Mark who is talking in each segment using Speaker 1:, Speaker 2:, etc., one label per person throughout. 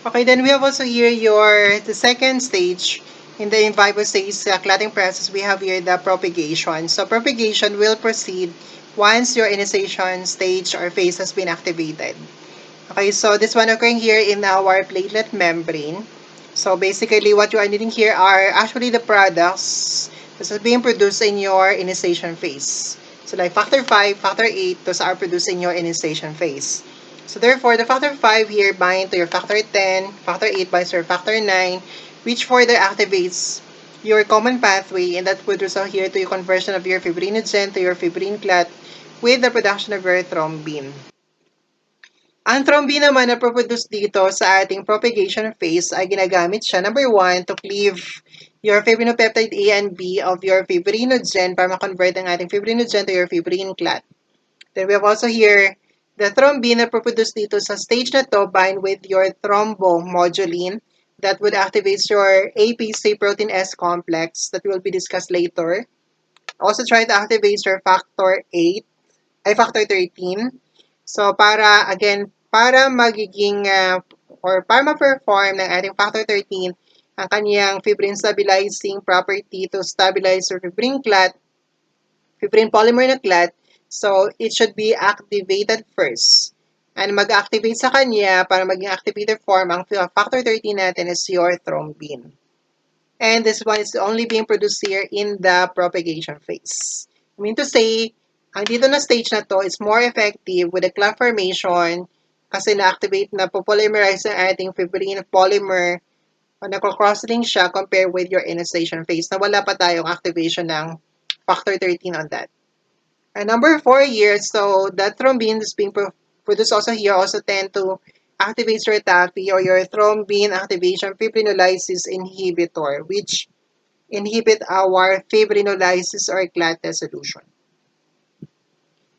Speaker 1: Okay, then we have also here the second stage in the in vivo stage clotting process. We have here the propagation. So propagation will proceed once your initiation stage or phase has been activated. Okay, so this one occurring here in our platelet membrane. So basically, what you are needing here are actually the products that are being produced in your initiation phase. So like factor 5, factor 8, those are produced in your initiation phase. So therefore, the factor 5 here bind to your factor 10, factor 8 binds to your factor 9, which further activates your common pathway, and that would result here to your conversion of your fibrinogen to your fibrin clot with the production of your thrombin. Ang thrombin naman na produce dito sa ating propagation phase ay ginagamit siya, number 1, to cleave your fibrinopeptide A and B of your fibrinogen para ma-convert ang ating fibrinogen to your fibrin clot. Then we have also here the thrombin na produce dito sa stage na to bind with your thrombomodulin that would activate your APC protein S complex that will be discussed later. Also try to activate your factor 8 ay factor 13. So para magiging or para ma-perform ng ating factor 13 ang kaniyang fibrin stabilizing property to stabilize your fibrin polymer na clot, so it should be activated first. And mag-activate sa kanya para maging activated form ang factor 13 natin is your thrombin. And this one is only being produced here in the propagation phase. I mean to say, ang dito na stage na to is more effective with the clot formation kasi na-activate na popolymerize ang ating fibrin polymer o nagko-cross-link siya compared with your initiation phase na wala pa tayong activation ng factor 13 on that. And number 4 here, so that thrombin is being produced also here also tend to activate your TAFI or your thrombin activation fibrinolysis inhibitor, which inhibit our fibrinolysis or clot dissolution.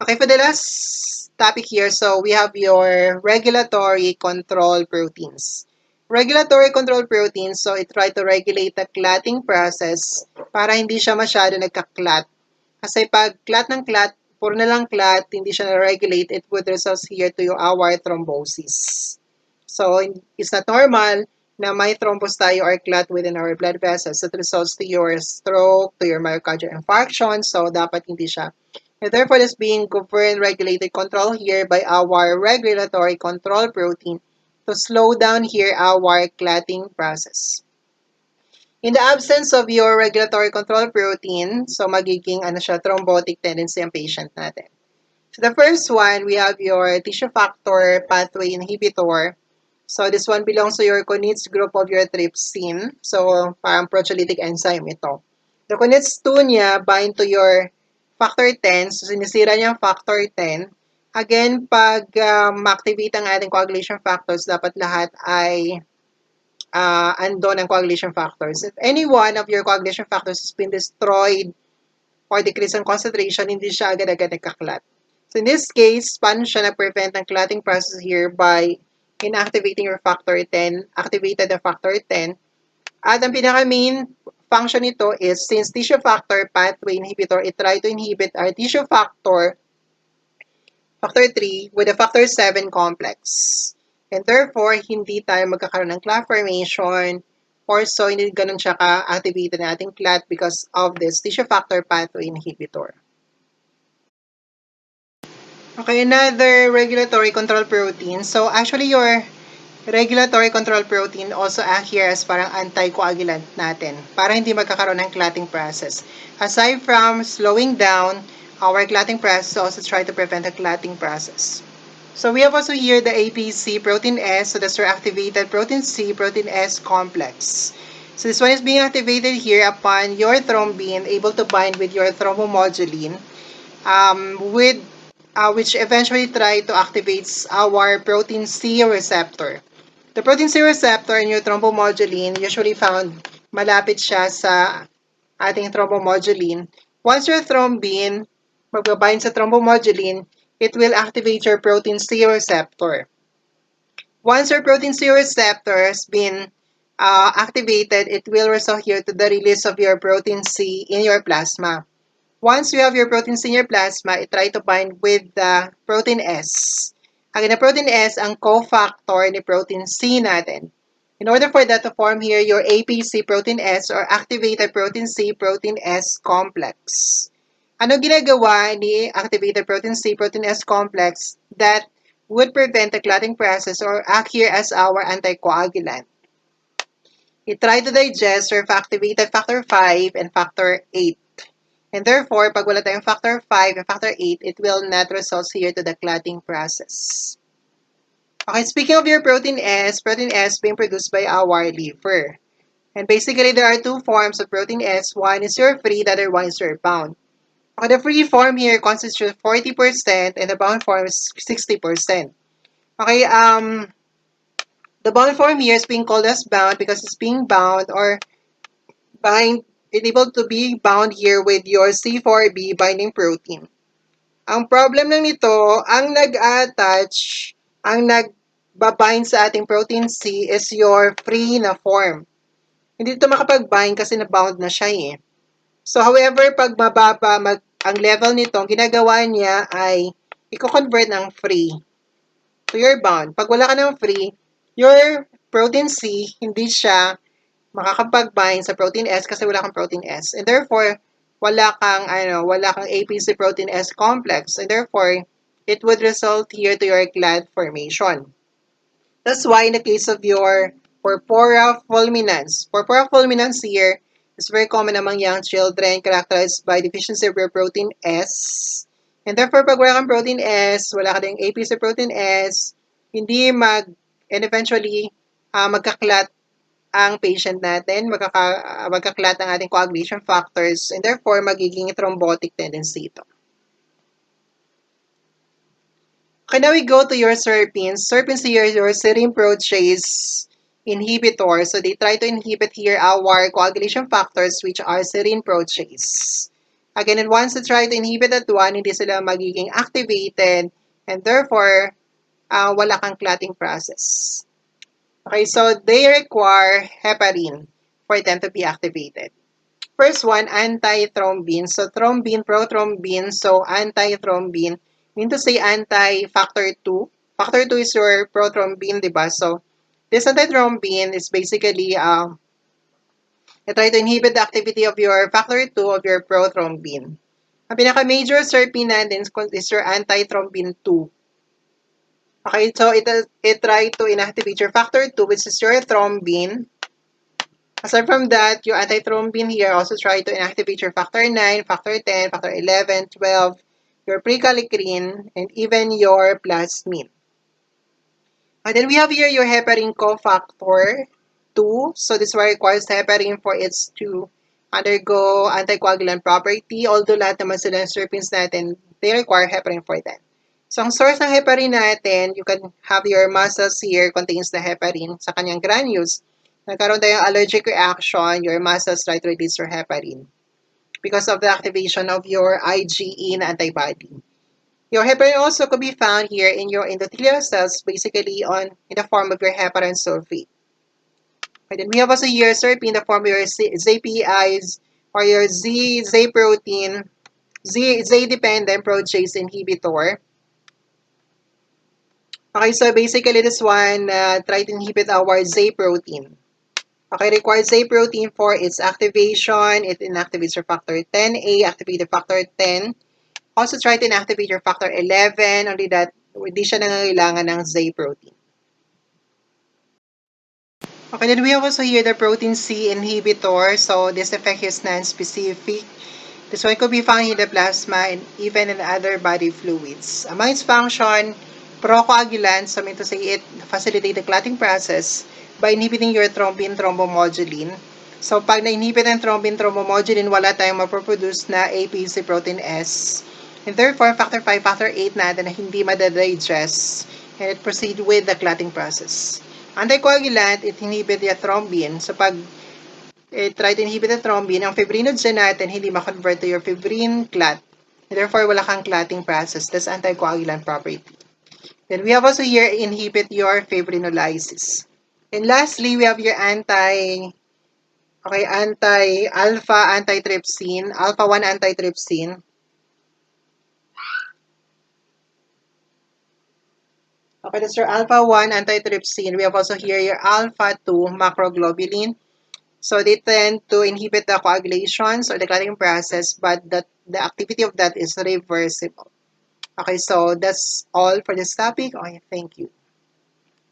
Speaker 1: Okay, for the last topic here, so we have your regulatory control proteins. Regulatory control proteins, so it try to regulate the clotting process para hindi siya masyado nagka-clot. Kasi pag clot ng clot, puro na lang clot, hindi siya na-regulate, it would result here to our thrombosis. So, it's not normal na may thrombus tayo or clot within our blood vessels. It results to your stroke, to your myocardial infarction. So, dapat hindi siya. And therefore, it's being governed, regulated, controlled here by our regulatory control protein to slow down here our clotting process. In the absence of your regulatory control protein, so magiging siya, thrombotic tendency ang patient natin. So the first one, we have your tissue factor pathway inhibitor. So this one belongs to your Konitz group of your trypsin. So parang proteolytic enzyme ito. The Konitz 2 niya bind to your factor 10. So sinisira niya ang factor 10. Again, pag ma-activate ang ating coagulation factors, dapat lahat ay andon ang coagulation factors. If any one of your coagulation factors has been destroyed or decreased in concentration, hindi siya agad-agad nagkaklat. So in this case, paano siya nag-prevent ng clotting process here by inactivating your factor 10, activated the factor 10. At ang pinaka-main function nito is since tissue factor pathway inhibitor, it try to inhibit our tissue factor 3 with a factor 7 complex. And therefore, hindi tayo magkakaroon ng clot formation or so hindi ganun siya ka-activated na ating clot because of this tissue factor pathway inhibitor. Okay, another regulatory control protein. So actually your regulatory control protein also act here as parang anticoagulant natin para hindi magkakaroon ng clotting process. Aside from slowing down our clotting process, also try to prevent the clotting process. So we have also here the APC protein S, so that's your activated protein C, protein S complex. So this one is being activated here upon your thrombin able to bind with your thrombomodulin, which eventually try to activate our protein C receptor. The protein C receptor in your thrombomodulin usually found malapit siya sa ating thrombomodulin. Once your thrombin magbabind sa thrombomodulin, it will activate your protein C receptor. Once your protein C receptor has been activated, it will result here to the release of your protein C in your plasma. Once you have your protein C in your plasma, it try to bind with the protein S. Ang protein S, ang cofactor ni protein C natin. In order for that to form here your APC protein S or activated protein C protein S complex. Ano ginagawa ni activated protein C protein S complex that would prevent the clotting process or act here as our anticoagulant? It try to digest or activated factor 5 and factor 8. And therefore, pag wala tayong factor 5 and factor 8, it will not result here to the clotting process. Okay, speaking of your protein S being produced by our liver. And basically, there are two forms of protein S. One is your free, the other one is your bound. Okay, the free form here constitutes 40% and the bound form is 60%. Okay, the bound form here is being called as bound because it's being bound or able to be bound here with your C4b binding protein. Ang problem lang nito, ang nag-attach, ang nagbabind sa ating protein C is your free na form. Hindi ito makapag-bind kasi na-bound na siya eh. So, however, pag mababa ang level nito, ang ginagawa niya ay i-convert ng free to your bound. Pag wala ka ng free, your protein C, hindi siya makakapag-bind sa protein S kasi wala kang protein S. And therefore, wala kang APC protein S complex. And therefore, it would result here to your clot formation. That's why in the case of your purpura fulminans here is very common among young children characterized by deficiency of your protein S. And therefore, pag wala kang protein S, wala ka ding APC protein S, and eventually, magkaklat ang patient natin, magkaklat ang ating coagulation factors, and therefore, magiging thrombotic tendency ito. Okay, now we go to your serpins. Serpins here is your serine protease inhibitor. So they try to inhibit here our coagulation factors which are serine protease. Again, and once they try to inhibit that one, hindi sila magiging activated and therefore, wala kang clotting process. Okay, so they require heparin for them to be activated. First one, antithrombin. So thrombin, prothrombin. So antithrombin, mean to say anti-factor 2. Factor 2 is your prothrombin, di ba? So this antithrombin is basically try to inhibit the activity of your factor 2 of your prothrombin. Ang pinaka-major serpin natin is your antithrombin 2. Okay, so it try to inactivate your factor 2, which is your thrombin. Aside from that, your antithrombin here also try to inactivate your factor 9, factor 10, factor 11, 12, your prekallikrein, and even your plasmin. And then we have here your heparin cofactor 2. So this one requires heparin for its to undergo anticoagulant property. Although lahat naman sila ng serpins natin, they require heparin for that. So ang source ng heparin natin, you can have your muscles here contains the heparin sa kanyang granules. Nagkaroon tayong allergic reaction, your muscles try to release your heparin because of the activation of your IgE na antibody. Your heparin also could be found here in your endothelial cells, basically in the form of your heparin sulfate. And then we have also here serpin in the form of your ZPIs or your Z protein, Z-dependent protease inhibitor. Okay, so basically this one try to inhibit our Z protein. Okay, requires A protein for its activation. It inactivates your factor 10A, activate the factor 10. Also try to inactivate your factor 11, only that hindi siya nangangailangan ng Z protein. Okay, then we have also here the protein C inhibitor. So this effect is non-specific. This one could be found in the plasma and even in other body fluids. Among its function, procoagulant, so mean to say it facilitate the clotting process by inhibiting your thrombin thrombomodulin. So pag na-inhibit ang thrombin thrombomodulin, wala tayong maproproduce na APC protein S. And therefore, factor 5, factor 8 natin na hindi madadigest and it proceed with the clotting process. Anticoagulant, it inhibit the thrombin. So pag try to inhibit the thrombin, ang fibrinogen natin hindi ma-convert to your fibrin clot. Therefore, wala kang clotting process. That's anticoagulant property. Then we have also here inhibit your fibrinolysis. And lastly, we have your anti-alpha antitrypsin, alpha-1 antitrypsin. Okay, that's your alpha 1 antitrypsin. We have also here your alpha 2 macroglobulin. So they tend to inhibit the coagulations or the clotting process, but the activity of that is reversible. Okay, so that's all for this topic. Okay, thank you.